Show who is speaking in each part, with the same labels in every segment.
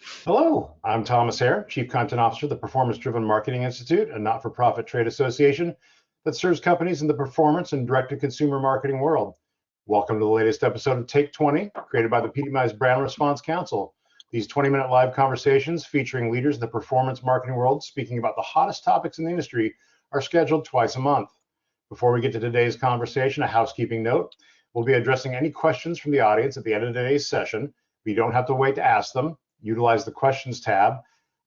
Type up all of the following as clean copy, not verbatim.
Speaker 1: Hello, I'm Thomas Hare, Chief Content Officer of the Performance Driven Marketing Institute, a not-for-profit trade association that serves companies in the performance and direct-to-consumer marketing world. Welcome to the latest episode of Take 20, created by the PDMI's Brand Response Council. These 20-minute live conversations featuring leaders in the performance marketing world speaking about the hottest topics in the industry are scheduled twice a month. Before we get to today's conversation, a housekeeping note. We'll be addressing any questions from the audience at the end of today's session. You don't have to wait to ask them. Utilize the questions tab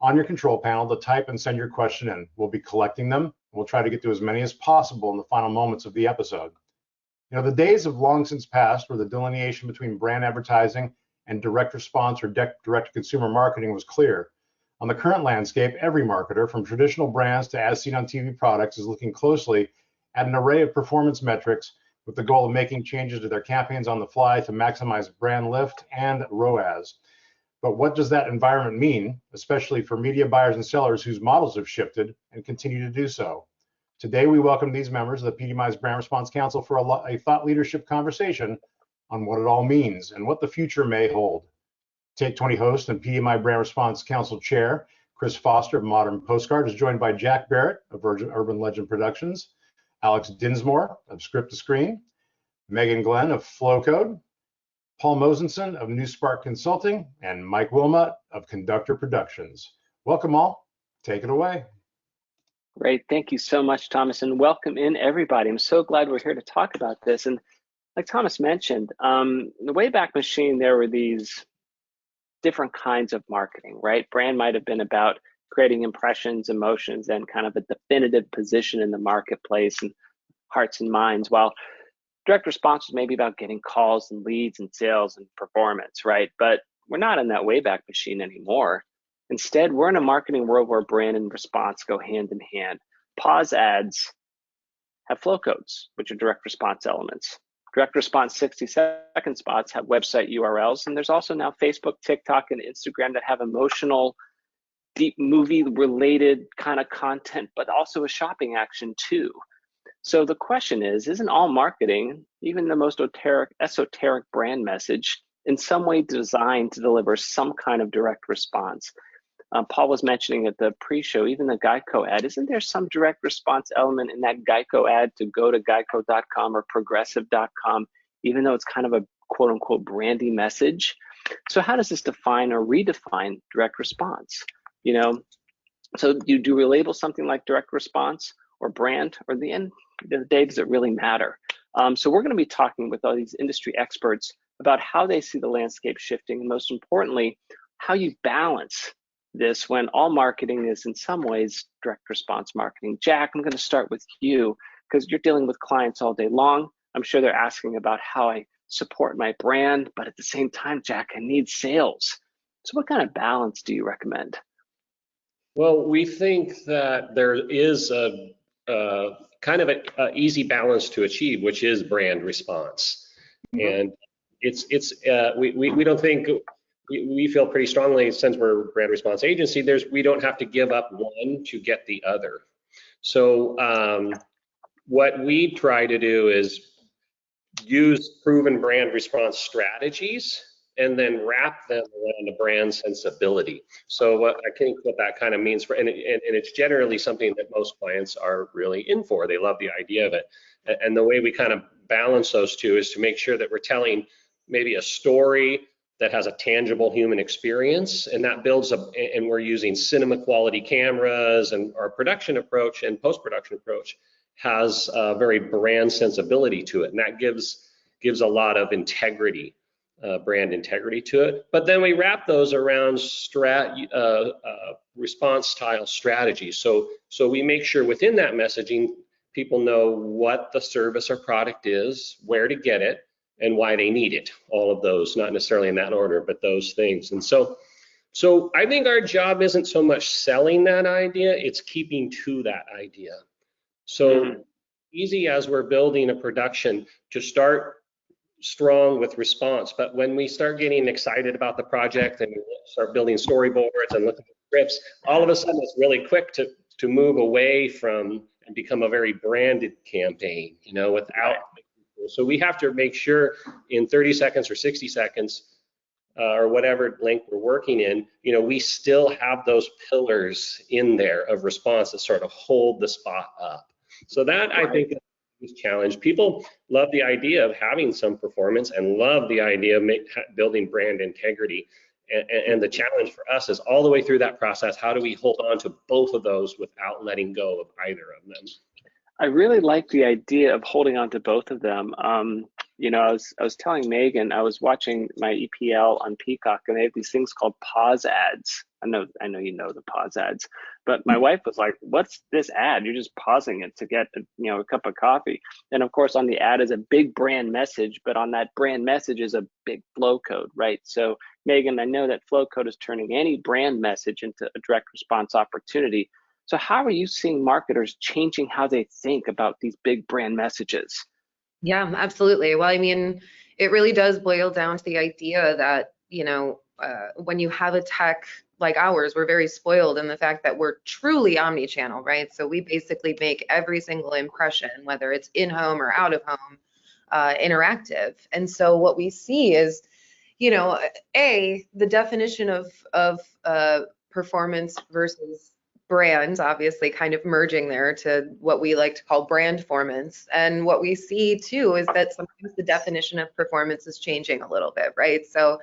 Speaker 1: on your control panel to type and send your question in. We'll be collecting them. We'll try to get to as many as possible in the final moments of the episode. The days have long since passed where the delineation between brand advertising and direct response or direct-to-consumer marketing was clear. On the current landscape, every marketer, from traditional brands to as seen on TV products, is looking closely at an array of performance metrics with the goal of making changes to their campaigns on the fly to maximize brand lift and ROAS. But what does that environment mean, especially for media buyers and sellers whose models have shifted and continue to do so? Today, we welcome these members of the PDMI's Brand Response Council for a thought leadership conversation on what it all means and what the future may hold. Take 20 host and PDMI Brand Response Council Chair, Chris Foster of Modern Postcard, is joined by Jack Barrett of Urban Legend Productions, Alex Dinsmore of Script to Screen, Megan Glenn of Flowcode, Paul Mosenson of New Spark Consulting, and Mike Wilmot of Conductor Productions. Welcome all. Take it away.
Speaker 2: Great. Thank you so much, Thomas, and welcome in everybody. I'm so glad we're here to talk about this. And like Thomas mentioned, the Wayback Machine, there were these different kinds of marketing, right? Brand might have been about creating impressions, emotions, and kind of a definitive position in the marketplace and hearts and minds, while direct response was maybe about getting calls and leads and sales and performance, right? But we're not in that Wayback Machine anymore. Instead, we're in a marketing world where brand and response go hand in hand. Pause ads have flow codes, which are direct response elements. Direct response 60-second spots have website URLs, and there's also now Facebook, TikTok, and Instagram that have emotional, deep movie-related kind of content, but also a shopping action too. So the question is, isn't all marketing, even the most esoteric brand message, in some way designed to deliver some kind of direct response? Paul was mentioning at the pre-show, even the Geico ad, isn't there some direct response element in that Geico ad to go to geico.com or progressive.com, even though it's kind of a quote unquote brandy message? So how does this define or redefine direct response? So do we label something like direct response or brand, or at the end of the day, does it really matter? So we're going to be talking with all these industry experts about how they see the landscape shifting, and most importantly, how you balance this when all marketing is in some ways direct response marketing. Jack, I'm going to start with you because you're dealing with clients all day long. I'm sure they're asking about how I support my brand, but at the same time, Jack, I need sales. So what kind of balance do you recommend?
Speaker 3: Well, we think that there is a kind of an easy balance to achieve, which is brand response. And we don't think, we feel pretty strongly, since we're a brand response agency, we don't have to give up one to get the other. So what we try to do is use proven brand response strategies and then wrap them around a brand sensibility. So I think what that kind of means and it's generally something that most clients are really in for. They love the idea of it. And the way we kind of balance those two is to make sure that we're telling maybe a story that has a tangible human experience, and that builds up, and we're using cinema quality cameras, and our production approach and post-production approach has a very brand sensibility to it, and that gives a lot of integrity, brand integrity to it. But then we wrap those around response style strategies. So we make sure within that messaging, people know what the service or product is, where to get it, and why they need it. All of those, not necessarily in that order, but those things. And so I think our job isn't so much selling that idea, it's keeping to that idea. So easy as we're building a production to start strong with response, but when we start getting excited about the project and we start building storyboards and looking at scripts, all of a sudden it's really quick to move away from and become a very branded campaign, without. So we have to make sure in 30 seconds or 60 seconds, or whatever link we're working in, we still have those pillars in there of response that sort of hold the spot up. So that I think is a challenge. People love the idea of having some performance and love the idea of building brand integrity. And the challenge for us is all the way through that process, how do we hold on to both of those without letting go of either of them?
Speaker 2: I really like the idea of holding on to both of them. I was telling Megan, I was watching my EPL on Peacock, and they have these things called pause ads. I know you know the pause ads, but my wife was like, "What's this ad? You're just pausing it to get a cup of coffee." And of course, on the ad is a big brand message, but on that brand message is a big flow code, right? So Megan, I know that flow code is turning any brand message into a direct response opportunity. So how are you seeing marketers changing how they think about these big brand messages?
Speaker 4: Yeah, absolutely. Well, I mean, it really does boil down to the idea that, when you have a tech like ours, we're very spoiled in the fact that we're truly omni-channel, right? So we basically make every single impression, whether it's in-home or out of home, interactive. And so what we see is, the definition of performance versus brands, obviously kind of merging there to what we like to call brandformance. And what we see too is that sometimes the definition of performance is changing a little bit, right? So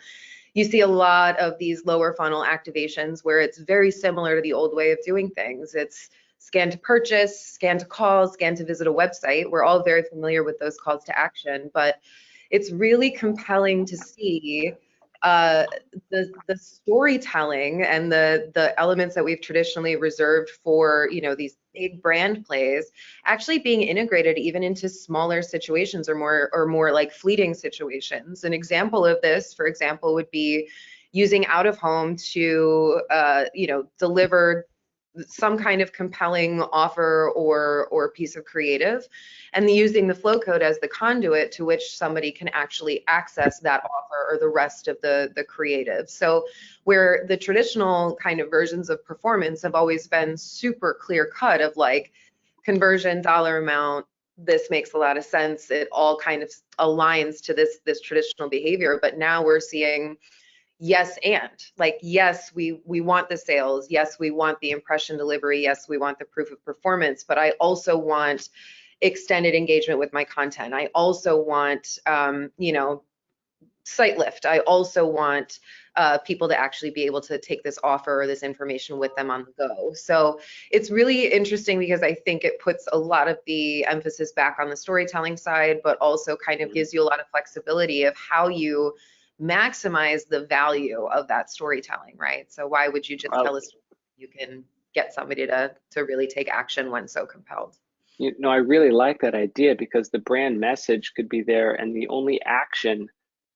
Speaker 4: you see a lot of these lower funnel activations where it's very similar to the old way of doing things. It's scan to purchase, scan to call, scan to visit a website. We're all very familiar with those calls to action, but it's really compelling to see the storytelling and the elements that we've traditionally reserved for these big brand plays actually being integrated even into smaller situations or more like fleeting situations. An example of this, for example, would be using out of home to deliver some kind of compelling offer or piece of creative, and using the flow code as the conduit to which somebody can actually access that offer or the rest of the creative. So where the traditional kind of versions of performance have always been super clear cut of like conversion, dollar amount, this makes a lot of sense, it all kind of aligns to this traditional behavior. But now we're seeing yes, and like, yes, we want the sales. Yes, we want the impression delivery. Yes, we want the proof of performance, but I also want extended engagement with my content. I also want, site lift. I also want people to actually be able to take this offer or this information with them on the go. So it's really interesting because I think it puts a lot of the emphasis back on the storytelling side, but also kind of gives you a lot of flexibility of how you maximize the value of that storytelling, right? So why would you just tell a story? You can get somebody to really take action when so compelled.
Speaker 2: I really like that idea because the brand message could be there and the only action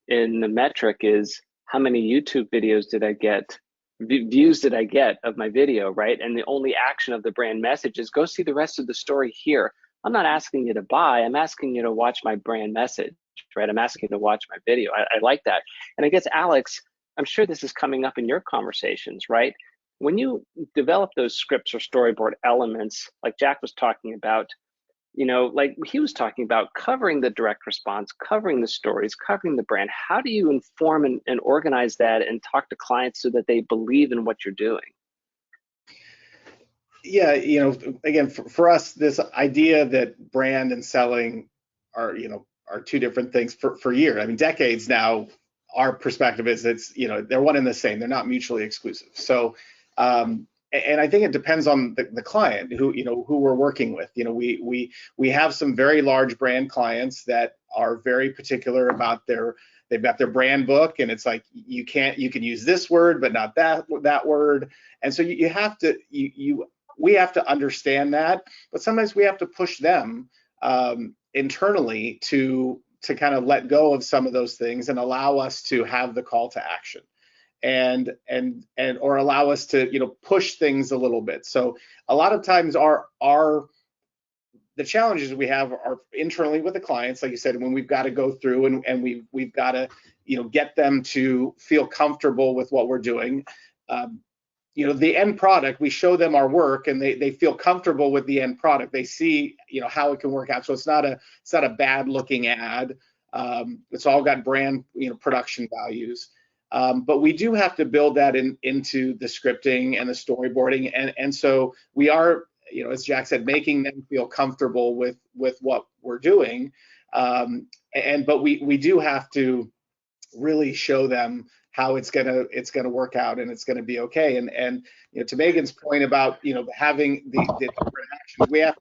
Speaker 2: in the metric is how many YouTube videos did I get, views did I get of my video, right? And the only action of the brand message is go see the rest of the story here. I'm not asking you to buy, I'm asking you to watch my brand message, right? I'm asking you to watch my video. I like that. And I guess, Alex, I'm sure this is coming up in your conversations, right? When you develop those scripts or storyboard elements, like Jack was talking about, like he was talking about covering the direct response, covering the stories, covering the brand. How do you inform and organize that and talk to clients so that they believe in what you're doing?
Speaker 1: Yeah, again, for us, this idea that brand and selling are two different things for years. I mean, decades now, our perspective is they're one and the same. They're not mutually exclusive. So, and I think it depends on the client who we're working with. We have some very large brand clients that are very particular about they've got their brand book, and it's like you can use this word but not that word, and so you have to we have to understand that, but sometimes we have to push them internally to kind of let go of some of those things and allow us to have the call to action and or allow us to push things a little bit. So a lot of times the challenges we have are internally with the clients, like you said, when we've got to go through and we've got to get them to feel comfortable with what we're doing. The end product, we show them our work and they feel comfortable with the end product. They see how it can work out. So it's not a bad looking ad. It's all got brand production values.
Speaker 5: But we do have to build that into the scripting and the storyboarding, and so we are, as Jack said, making them feel comfortable with what we're doing, but we do have to really show them how it's gonna work out, and it's gonna be okay. And to Megan's point about having the different actions, we have to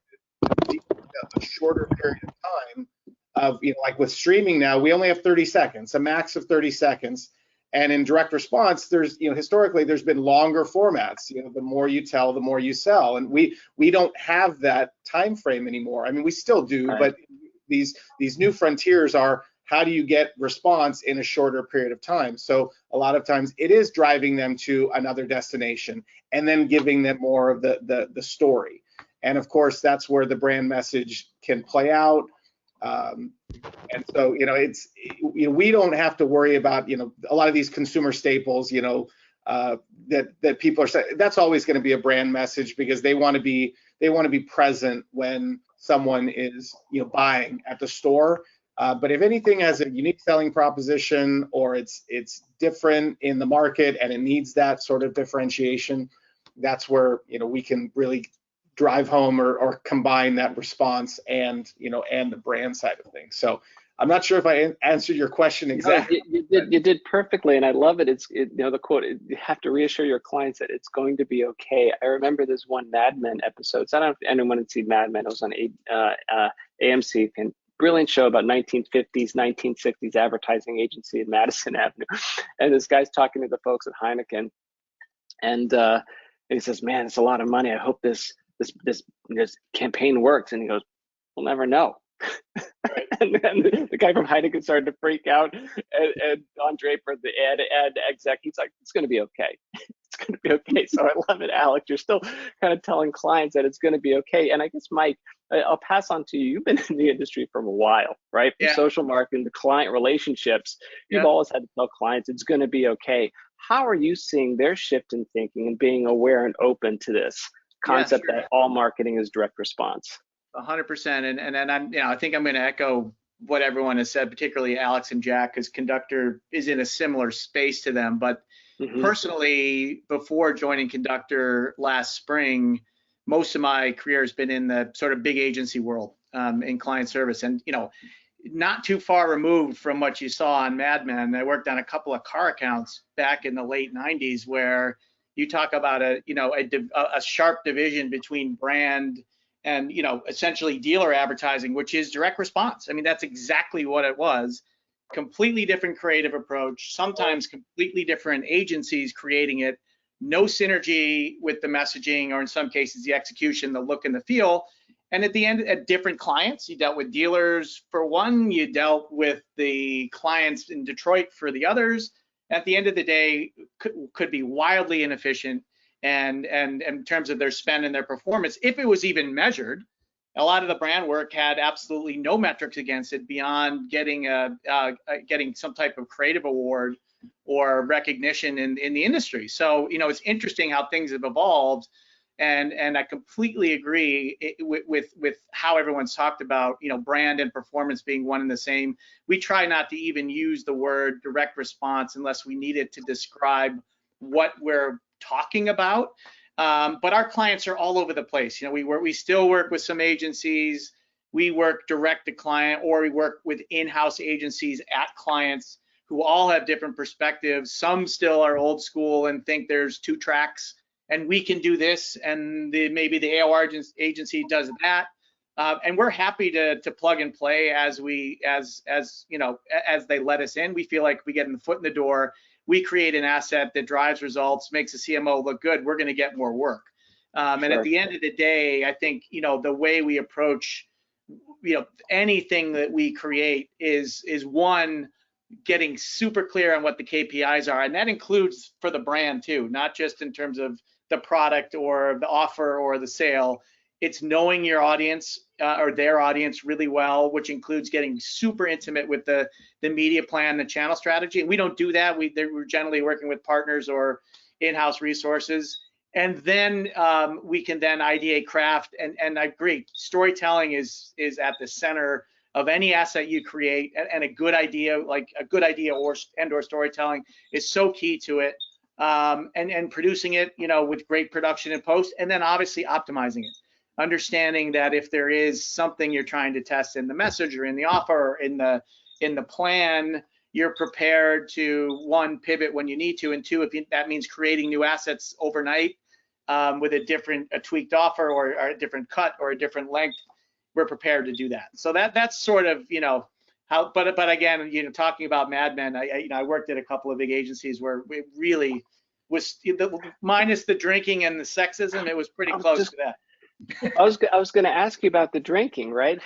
Speaker 5: deal with a shorter period of time of like with streaming now, we only have 30 seconds, a max of 30 seconds. And in direct response, there's historically there's been longer formats. The more you tell, the more you sell, and we don't have that time frame anymore. I mean, we still do, right. But these new frontiers are, how do you get response in a shorter period of time? So a lot of times it is driving them to another destination and then giving them more of the story. And of course, that's where the brand message can play out. And so, it's, we don't have to worry about, a lot of these consumer staples, that people are saying, that's always going to be a brand message, because they want to be present when someone is, buying at the store. But if anything has a unique selling proposition, or it's different in the market and it needs that sort of differentiation, that's where, we can really drive home or combine that response and the brand side of things. So I'm not sure if I answered your question exactly.
Speaker 2: No, you did perfectly, and I love it. The quote, you have to reassure your clients that it's going to be okay. I remember this one Mad Men episode. So I don't know if anyone had seen Mad Men. It was on AMC, and brilliant show about 1950s, 1960s advertising agency in Madison Avenue. And this guy's talking to the folks at Heineken, and he says, "Man, it's a lot of money. I hope this campaign works." And he goes, "We'll never know." And then the guy from Heineken started to freak out, and Don Draper, the ad exec, he's like, "It's going to be okay. It's going to be okay." So I love it, Alex. You're still kind of telling clients that it's going to be okay. And I guess, Mike, I'll pass on to you. You've been in the industry for a while, right? From social marketing to client relationships, you've always had to tell clients it's going to be okay. How are you seeing their shift in thinking and being aware and open to this concept that all marketing is direct response?
Speaker 6: 100%, and I'm, I think I'm going to echo what everyone has said, particularly Alex and Jack, because Conductor is in a similar space to them. But personally, before joining Conductor last spring, most of my career has been in the sort of big agency world, in client service, and not too far removed from what you saw on Mad Men. I worked on a couple of car accounts back in the late 90s, where you talk about a sharp division between brand and essentially dealer advertising, which is direct response. I mean, that's exactly what it was. Completely different creative approach, sometimes completely different agencies creating it, no synergy with the messaging, or in some cases the execution, the look and the feel. And at the end, at different clients, you dealt with dealers for one, you dealt with the clients in Detroit for the others. At the end of the day, could be wildly inefficient. And in terms of their spend and their performance, if it was even measured, a lot of the brand work had absolutely no metrics against it beyond getting some type of creative award or recognition in the industry. So it's interesting how things have evolved, and I completely agree with how everyone's talked about brand and performance being one and the same. We try not to even use the word direct response unless we need it to describe what we're talking about, but our clients are all over the place. We still work with some agencies, we work direct to client, or we work with in-house agencies at clients who all have different perspectives. Some still are old school and think there's two tracks and we can do this, and maybe the AOR agency does that, and we're happy to plug and play as they let us in. We feel like we get in the foot in the door. We create an asset that drives results, makes the CMO look good. We're going to get more work. And at the end of the day, I think, the way we approach, anything that we create is one, getting super clear on what the KPIs are. And that includes for the brand too, not just in terms of the product or the offer or the sale. It's knowing your audience or their audience really well, which includes getting super intimate with the media plan, the channel strategy. And we don't do that. We're generally working with partners or in-house resources. And then we can then ideate, craft, and I agree, storytelling is at the center of any asset you create, and a good idea, like a good idea or storytelling is so key to it. And producing it, with great production and post, and then obviously optimizing it. Understanding that if there is something you're trying to test in the message or in the offer or in the plan, you're prepared to, one, pivot when you need to, and two, if that means creating new assets overnight with a tweaked offer or a different cut or a different length, we're prepared to do that. So that's sort of, how. But again, talking about Mad Men, I worked at a couple of big agencies where it really was, minus the drinking and the sexism, it was pretty close to that.
Speaker 2: I was going to ask you about the drinking, right?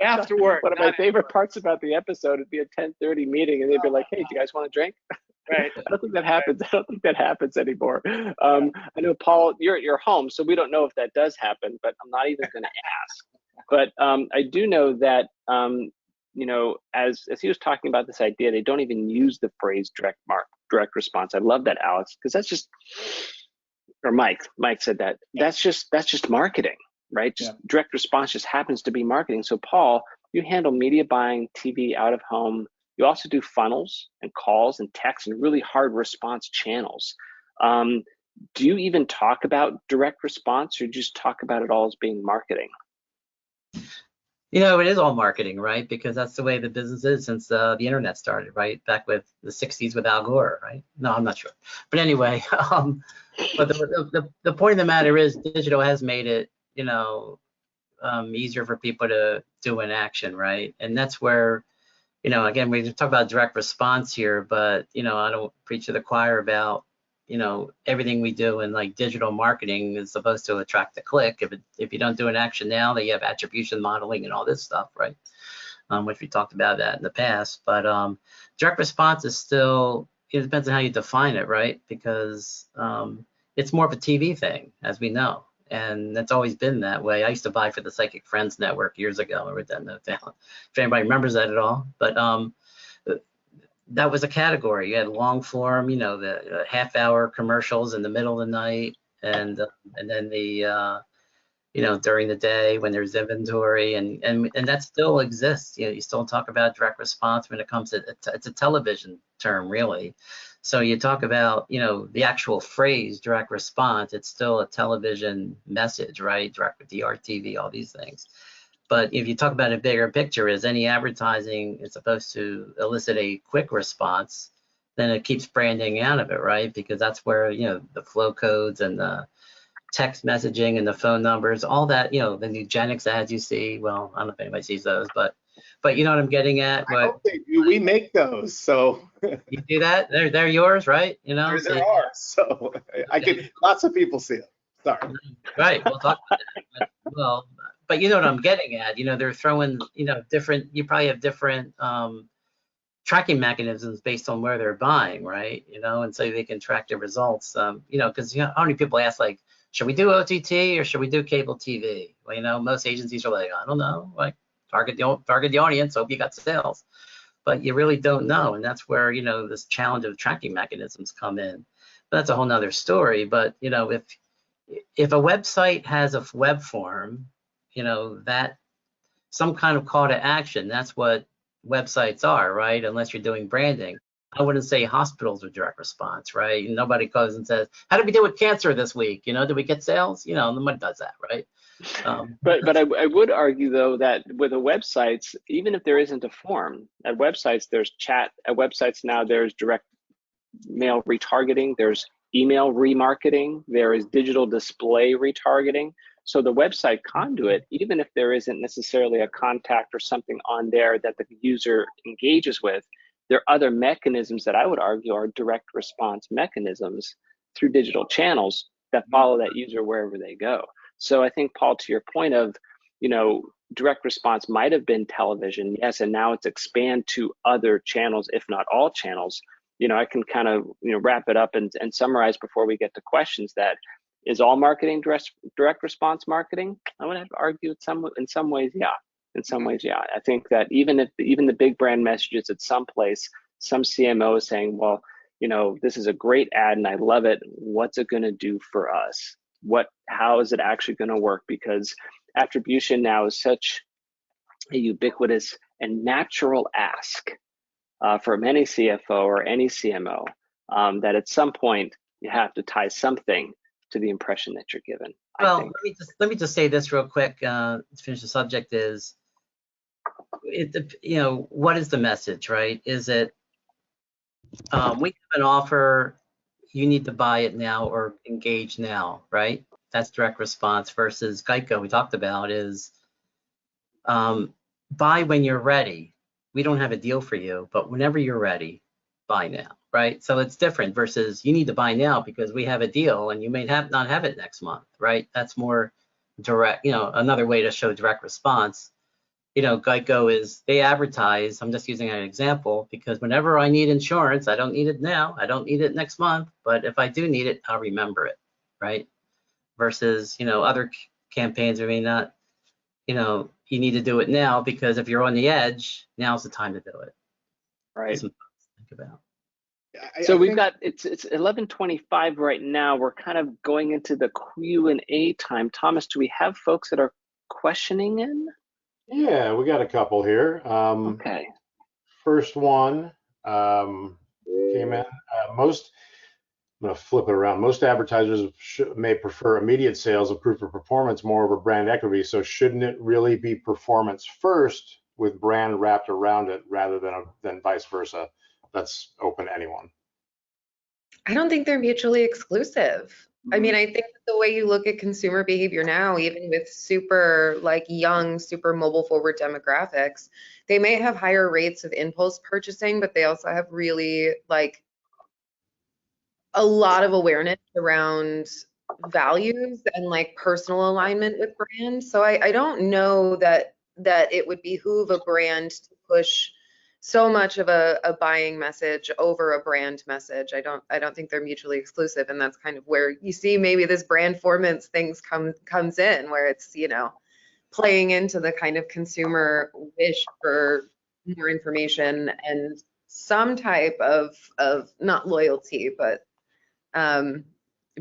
Speaker 6: After work.
Speaker 2: One of my favorite parts about the episode would be a 10:30 meeting, and they'd be like, "Hey, do you guys want to drink?"
Speaker 6: Right.
Speaker 2: I don't think that happens. I don't think that happens anymore. I know, Paul, you're home, so we don't know if that does happen, but I'm not even going to ask. But I do know that as he was talking about this idea, they don't even use the phrase direct response. I love that, Alex, because that's just. Or Mike said that. That's just marketing, right? Just direct response just happens to be marketing. So Paul, you handle media buying, TV, out of home. You also do funnels and calls and texts and really hard response channels. Do you even talk about direct response, or just talk about it all as being marketing?
Speaker 7: It is all marketing, right? Because that's the way the business is since the internet started, right? Back with the 60s with Al Gore, right? No, I'm not sure. But anyway, but the point of the matter is digital has made it, easier for people to do an action, right? And that's where, again, we talk about direct response here, but, I don't preach to the choir about, everything we do in like digital marketing is supposed to attract a click. If you don't do an action now, then you have attribution modeling and all this stuff, right? Which we talked about that in the past. But direct response is still, it depends on how you define it, right? Because it's more of a TV thing, as we know. And that's always been that way. I used to buy for the Psychic Friends Network years ago. I wrote that note down, if anybody remembers that at all. But that was a category. You had long form, the half-hour commercials in the middle of the night, and then the during the day when there's inventory, and that still exists. You still talk about direct response when it comes to it's a television term, really. So you talk about the actual phrase direct response. It's still a television message, right? Direct DRTV, all these things. But if you talk about a bigger picture, is any advertising is supposed to elicit a quick response, then it keeps branding out of it, right? Because that's where, the flow codes and the text messaging and the phone numbers, all that, the Nugenics ads you see, well, I don't know if anybody sees those, but you know what I'm getting at?
Speaker 5: I hope they do. We make those, so.
Speaker 7: You do that? They're yours, right?
Speaker 5: They're ours, so lots of people see them. Sorry.
Speaker 7: Right, we'll talk about that. But you know what I'm getting at. They're throwing, different, you probably have different tracking mechanisms based on where they're buying, right? And so they can track the results, because how many people ask, like, should we do OTT or should we do cable TV? Well, most agencies are like, I don't know, like target the audience, hope you got sales. But you really don't know. And that's where, this challenge of tracking mechanisms come in. But that's a whole nother story. But, if a website has a web form, that some kind of call to action, that's what websites are, right? Unless you're doing branding. I wouldn't say hospitals are direct response, right? Nobody goes and says, how did we do with cancer this week? Did we get sales? Nobody does that, right?
Speaker 2: But I would argue, though, that with the websites, even if there isn't a form, at websites, there's chat. At websites now, there's direct mail retargeting, there's email remarketing, there is digital display retargeting. So the website conduit, even if there isn't necessarily a contact or something on there that the user engages with, there are other mechanisms that I would argue are direct response mechanisms through digital channels that follow that user wherever they go. So I think, Paul, to your point of, direct response might have been television, yes, and now it's expand to other channels, if not all channels. I can kind of, wrap it up and summarize before we get to questions. That is all marketing direct response marketing? I would have to argue in some ways, yeah. In some ways, yeah. I think that even the big brand messages at some place, some CMO is saying, well, this is a great ad and I love it. What's it going to do for us? How is it actually going to work? Because attribution now is such a ubiquitous and natural ask from any CFO or any CMO, that at some point you have to tie something to the impression that you're given.
Speaker 7: Well,
Speaker 2: I think.
Speaker 7: let me just say this real quick to finish the subject is, what is the message, right? Is it, we have an offer, you need to buy it now or engage now, right? That's direct response versus Geico we talked about is buy when you're ready. We don't have a deal for you, but whenever you're ready, buy now, right? So it's different versus you need to buy now because we have a deal and you may not have it next month, right? That's more direct, another way to show direct response. Geico is, they advertise, I'm just using an example, because whenever I need insurance, I don't need it now, I don't need it next month, but if I do need it, I'll remember it, right? Versus, other campaigns, I mean, not, you need to do it now because if you're on the edge, now's the time to do it.
Speaker 2: Right.
Speaker 7: Something to think about.
Speaker 2: So we've got, it's 11:25 right now. We're kind of going into the Q&A time. Thomas, do we have folks that are questioning in?
Speaker 1: Yeah, we got a couple here.
Speaker 2: Okay.
Speaker 1: First one came in. I'm going to flip it around. Most advertisers may prefer immediate sales of proof of performance more over brand equity. So shouldn't it really be performance first with brand wrapped around it rather than vice versa? That's open to anyone.
Speaker 4: I don't think they're mutually exclusive. I mean, I think the way you look at consumer behavior now, even with super young, super mobile forward demographics, they may have higher rates of impulse purchasing, but they also have really a lot of awareness around values and personal alignment with brands. So I don't know that it would behoove a brand to push so much of a buying message over a brand message. I don't think they're mutually exclusive, and that's kind of where you see maybe this brand formance things comes in, where it's playing into the kind of consumer wish for more information and some type of not loyalty, but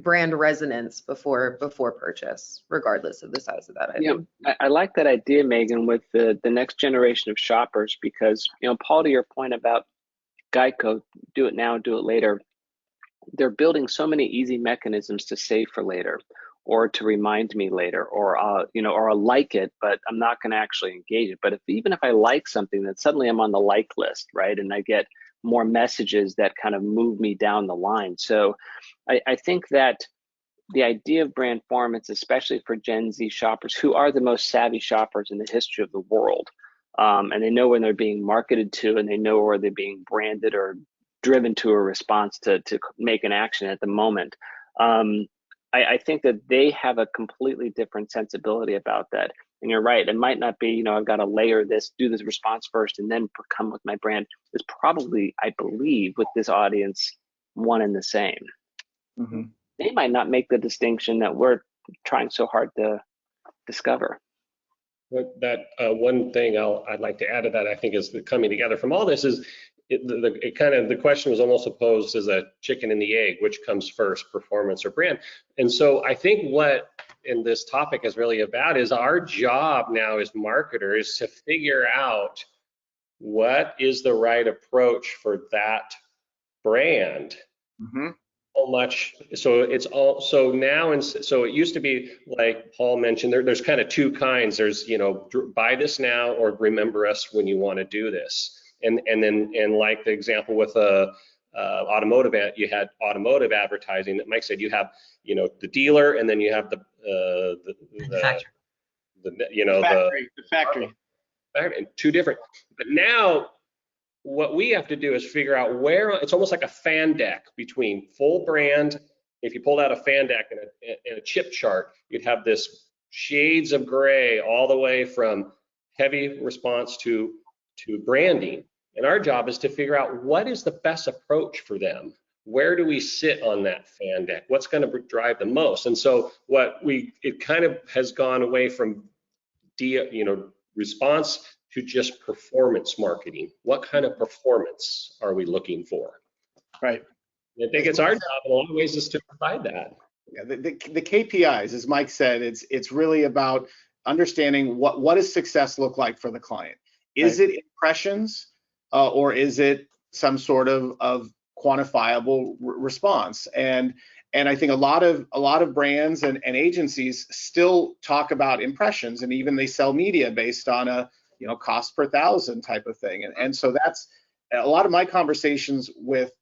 Speaker 4: brand resonance before purchase, regardless of the size of that item.
Speaker 2: Yeah, I like that idea, Megan, with the next generation of shoppers, because Paul, to your point about Geico, do it now, do it later, they're building so many easy mechanisms to save for later, or to remind me later, or or I'll like it, but I'm not going to actually engage it. But even if I like something, then suddenly I'm on the like list, right? And I get more messages that kind of move me down the line. So I think that the idea of brand formance, especially for Gen Z shoppers, who are the most savvy shoppers in the history of the world, and they know when they're being marketed to, and they know where they're being branded or driven to a response to make an action at the moment. I think that they have a completely different sensibility about that. And you're right, it might not be, I've got to layer this, do this response first, and then come with my brand. It's probably, I believe, with this audience, one and the same.
Speaker 6: Mm-hmm.
Speaker 2: They might not make the distinction that we're trying so hard to discover.
Speaker 3: That one thing I'd like to add to that, I think, is the coming together from all this is the question was almost posed as a chicken and the egg, which comes first, performance or brand. And so I think what in this topic is really about is our job now as marketers to figure out what is the right approach for that brand.
Speaker 6: Mm-hmm.
Speaker 3: So it's all, so now, and so it used to be like Paul mentioned, there's kind of two kinds. There's, buy this now or remember us when you want to do this. And then like the example with automotive, you had automotive advertising that Mike said, you have, the dealer, and then you have the
Speaker 7: factory.
Speaker 6: The factory.
Speaker 3: And two different, but now what we have to do is figure out where, it's almost like a fan deck between full brand. If you pulled out a fan deck and a chip chart, you'd have this shades of gray all the way from heavy response to branding. And our job is to figure out what is the best approach for them. Where do we sit on that fan deck? What's going to drive the most? And so it kind of has gone away from response to just performance marketing. What kind of performance are we looking for?
Speaker 6: Right.
Speaker 3: I think it's our job in a lot of ways is to provide that.
Speaker 5: Yeah, the KPIs, as Mike said, it's really about understanding what does success look like for the client. Is it impressions, or is it some sort of quantifiable response? And I think a lot of brands and agencies still talk about impressions, and even they sell media based on a cost per thousand type of thing. And so that's a lot of my conversations with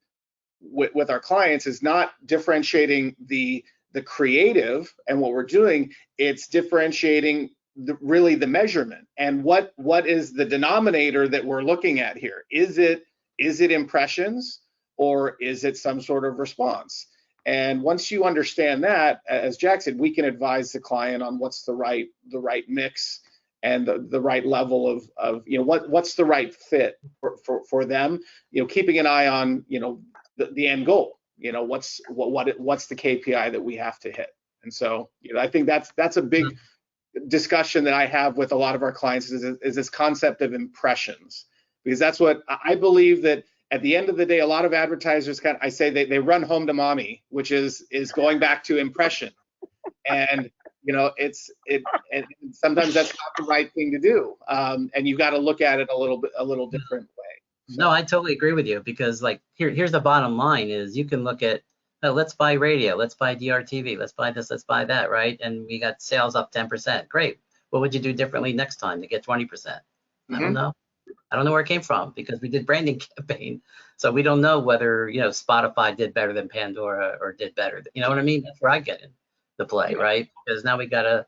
Speaker 5: our clients is not differentiating the creative and what we're doing. It's differentiating really the measurement and what is the denominator that we're looking at here. Is it impressions, or is it some sort of response? And once you understand that, as Jack said, we can advise the client on what's the right mix and the right level of what's the right fit for them. Keeping an eye on the end goal. What's the KPI that we have to hit. And so I think that's a big discussion that I have with a lot of our clients is this concept of impressions, because that's what I believe that at the end of the day, a lot of advertisers I say they run home to mommy, which is going back to impression. And and sometimes that's not the right thing to do. And you've got to look at it a little different way.
Speaker 7: No, I totally agree with you, because like here's the bottom line is you can look at, let's buy radio, let's buy DRTV, let's buy this, let's buy that, right? And we got sales up 10%. Great. What would you do differently next time to get 20%? I don't know. I don't know where it came from, because we did branding campaign. So we don't know whether, Spotify did better than Pandora or did better. You know what I mean? That's where I get in the play, right? Because now we got to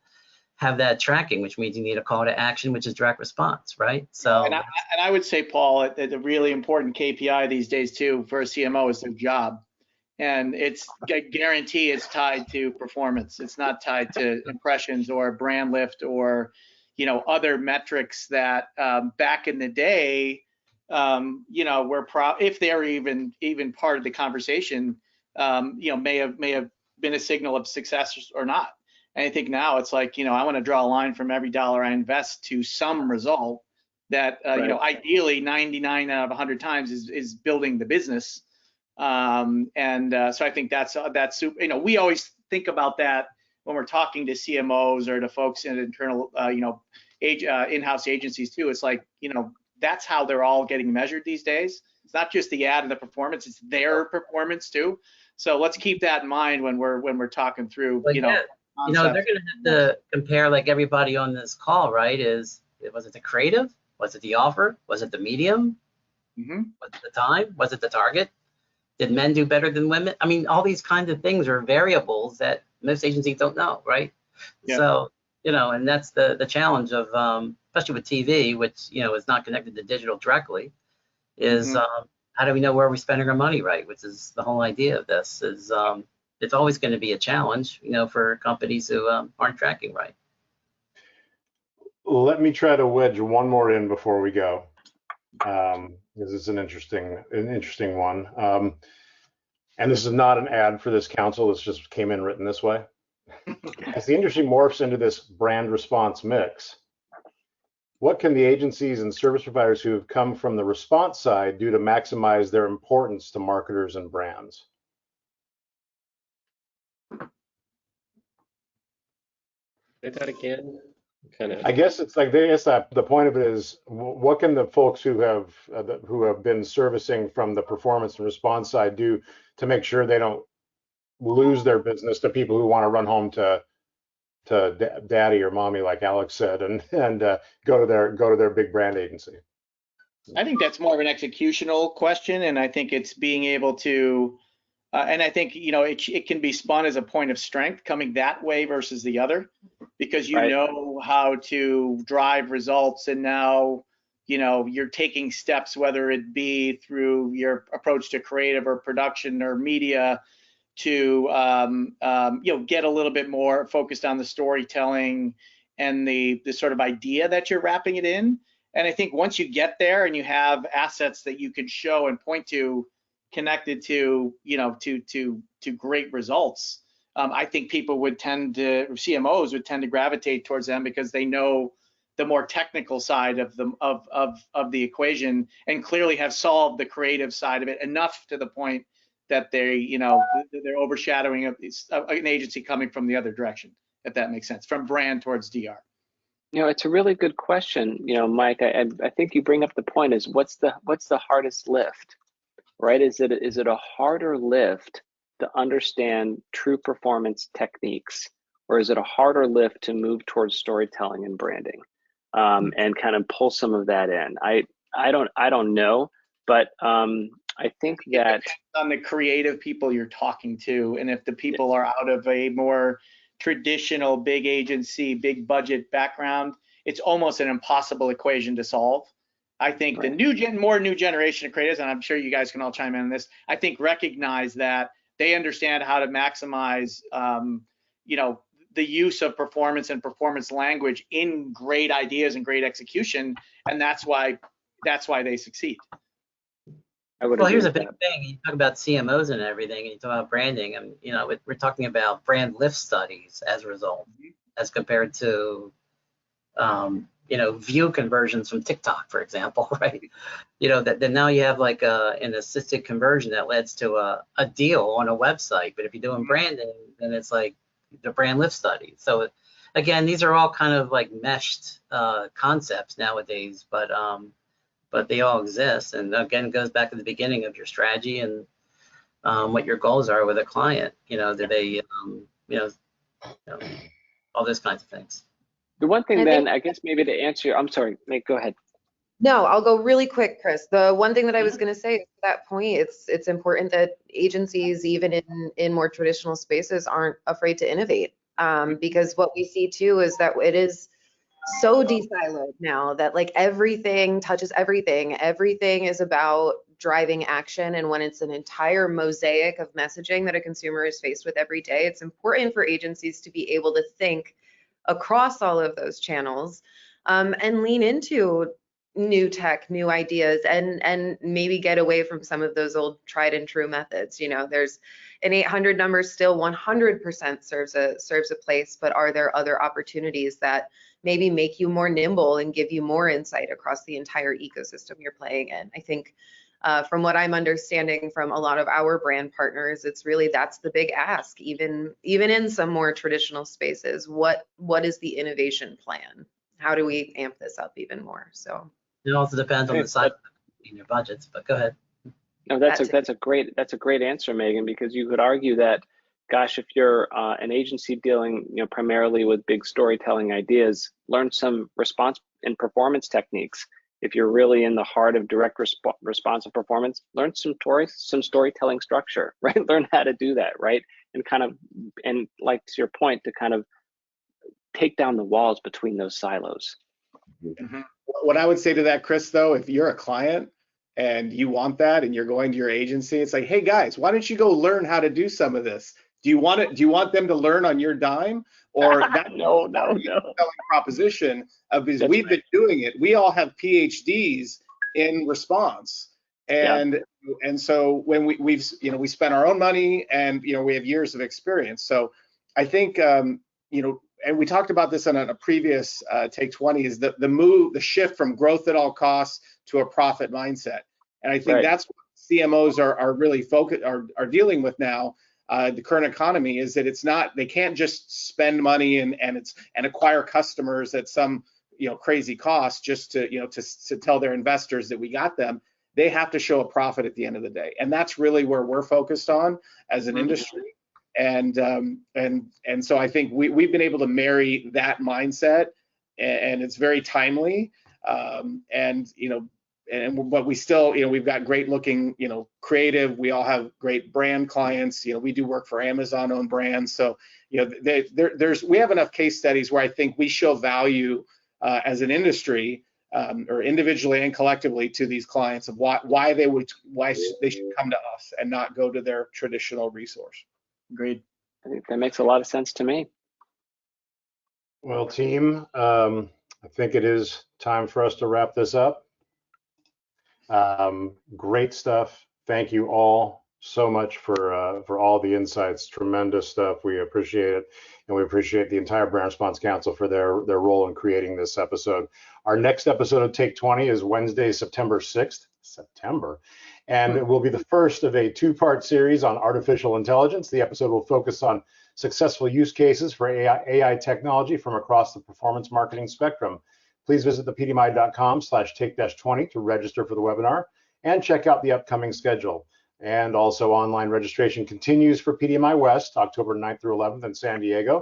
Speaker 7: have that tracking, which means you need a call to action, which is direct response, right? So,
Speaker 6: and I would say, Paul, that the really important KPI these days too for a CMO is their job, and it's I guarantee it's tied to performance. It's not tied to impressions or brand lift or other metrics that back in the day, were if they're even part of the conversation, may have been a signal of success or not. And I think now it's like, I want to draw a line from every dollar I invest to some result that, ideally 99 out of 100 times is building the business. So I think that's super, we always think about that when we're talking to CMOs or to folks in internal, in-house agencies too. It's like, that's how they're all getting measured these days. It's not just the ad and the performance, it's their performance too. So let's keep that in mind when we're talking through,
Speaker 7: they're going to have to compare, like everybody on this call, right? Was it the creative? Was it the offer? Was it the medium? Was it the time? Was it the target? Did men do better than women? I mean, all these kinds of things are variables that most agencies don't know, right? Yeah. So, and that's the challenge of, especially with TV, which, is not connected to digital directly, is how do we know where we're spending our money, right? Which is the whole idea of this is, it's always going to be a challenge, for companies who aren't tracking right.
Speaker 1: Let me try to wedge one more in before we go, because it's an interesting one. And this is not an ad for this council. This just came in written this way. As the industry morphs into this brand response mix, what can the agencies and service providers who have come from the response side do to maximize their importance to marketers and brands?
Speaker 3: Say that again.
Speaker 1: I guess it's like the point of it is, what can the folks who have been servicing from the performance and response side do to make sure they don't lose their business to people who want to run home to daddy or mommy, like Alex said, and go to their big brand agency?
Speaker 6: I think that's more of an executional question, and I think it's being able to. And I think, it can be spun as a point of strength coming that way versus the other, because know how to drive results. And now, you're taking steps, whether it be through your approach to creative or production or media, to, get a little bit more focused on the storytelling and the sort of idea that you're wrapping it in. And I think once you get there and you have assets that you can show and point to, connected to to great results, I think CMOs would tend to gravitate towards them, because they know the more technical side of the equation and clearly have solved the creative side of it enough to the point that they're overshadowing an agency coming from the other direction, if that makes sense, from brand towards DR.
Speaker 2: It's a really good question. Mike, I think you bring up the point is what's the hardest lift, right? Is it a harder lift to understand true performance techniques, or is it a harder lift to move towards storytelling and branding, and kind of pull some of that in? I don't know, but I think that
Speaker 6: it depends on the creative people you're talking to, and if the people are out of a more traditional big agency, big budget background, it's almost an impossible equation to solve. I think
Speaker 2: right.
Speaker 6: the more new generation of creatives, and I'm sure you guys can all chime in on this, I think recognize that they understand how to maximize, the use of performance and performance language in great ideas and great execution, and that's why they succeed.
Speaker 7: Well, here's a big thing. You talk about CMOs and everything, and you talk about branding, and we're talking about brand lift studies as a result, as compared to view conversions from TikTok, for example, right? That now you have like an assisted conversion that leads to a deal on a website. But if you're doing branding, then it's like the brand lift study. So again, these are all kind of like meshed concepts nowadays, but they all exist. And again, it goes back to the beginning of your strategy and what your goals are with a client. Do they, all those kinds of things.
Speaker 2: The one thing then, I guess maybe to answer, I'm sorry, Nate, go ahead.
Speaker 4: No, I'll go really quick, Chris. The one thing that I was going to say at that point, it's important that agencies, even in more traditional spaces, aren't afraid to innovate, because what we see too is that it is so de-siloed now that like everything touches everything. Everything is about driving action, and when it's an entire mosaic of messaging that a consumer is faced with every day, it's important for agencies to be able to think across all of those channels, and lean into new tech, new ideas, and maybe get away from some of those old tried and true methods. There's an 800 number still 100% serves a place, but are there other opportunities that maybe make you more nimble and give you more insight across the entire ecosystem you're playing in? I think from what I'm understanding from a lot of our brand partners, it's really that's the big ask, even in some more traditional spaces. What is the innovation plan? How do we amp this up even more? So
Speaker 7: it also depends on the size in your budgets, but go ahead.
Speaker 2: No, that's a great answer, Megan, because you could argue that, gosh, if you're an agency dealing primarily with big storytelling ideas, learn some response and performance techniques. If you're really in the heart of direct responsive performance, learn some storytelling structure, right? Learn how to do that, right? And like to your point, to kind of take down the walls between those silos.
Speaker 5: Mm-hmm. What I would say to that, Chris, though, if you're a client and you want that and you're going to your agency, it's like, hey guys, why don't you go learn how to do some of this? Do you want them to learn on your dime? Or that's
Speaker 2: no.
Speaker 5: selling proposition of because we've been doing it. We all have PhDs in response. And so when we spent our own money and we have years of experience. So I think and we talked about this on a previous Take 20 is the shift from growth at all costs to a profit mindset. And I think that's what CMOs are really are dealing with now. The current economy is that it's not, they can't just spend money and acquire customers at some crazy cost just to tell their investors that we got them. They have to show a profit at the end of the day, and that's really where we're focused on as an industry. And so I think we've been able to marry that mindset, and it's very timely. But we still, we've got great looking, creative. We all have great brand clients. We do work for Amazon owned brands. So, we have enough case studies where I think we show value as an industry, or individually and collectively to these clients of why they should come to us and not go to their traditional resource.
Speaker 6: Agreed.
Speaker 2: I think that makes a lot of sense to me.
Speaker 1: Well, team, I think it is time for us to wrap this up. Great stuff. Thank you all so much for all the insights. Tremendous stuff. We appreciate it, and we appreciate the entire Brand Response Council for their role in creating this episode. Our next episode of Take 20 is Wednesday, September 6th. And it will be the first of a two-part series on artificial intelligence. The episode will focus on successful use cases for AI technology from across the performance marketing spectrum. Please visit thepdmi.com/take-20 to register for the webinar and check out the upcoming schedule. And also online registration continues for PDMI West, October 9th through 11th in San Diego,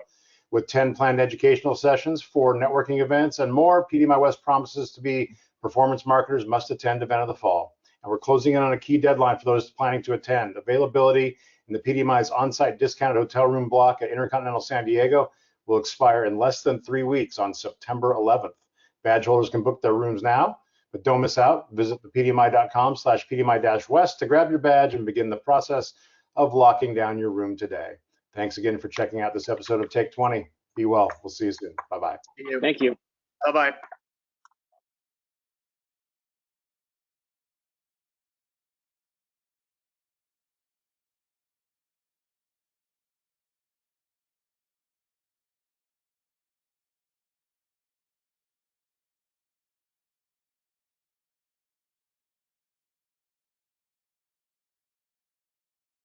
Speaker 1: with 10 planned educational sessions, 4 networking events, and more. PDMI West promises to be performance marketers must attend event of the fall. And we're closing in on a key deadline for those planning to attend. Availability in the PDMI's on-site discounted hotel room block at Intercontinental San Diego will expire in less than 3 weeks on September 11th. Badge holders can book their rooms now, but don't miss out. Visit thepdmi.com/pdmi-west to grab your badge and begin the process of locking down your room today. Thanks again for checking out this episode of Take 20. Be well. We'll see you soon. Bye-bye.
Speaker 2: Thank you.
Speaker 6: Bye-bye.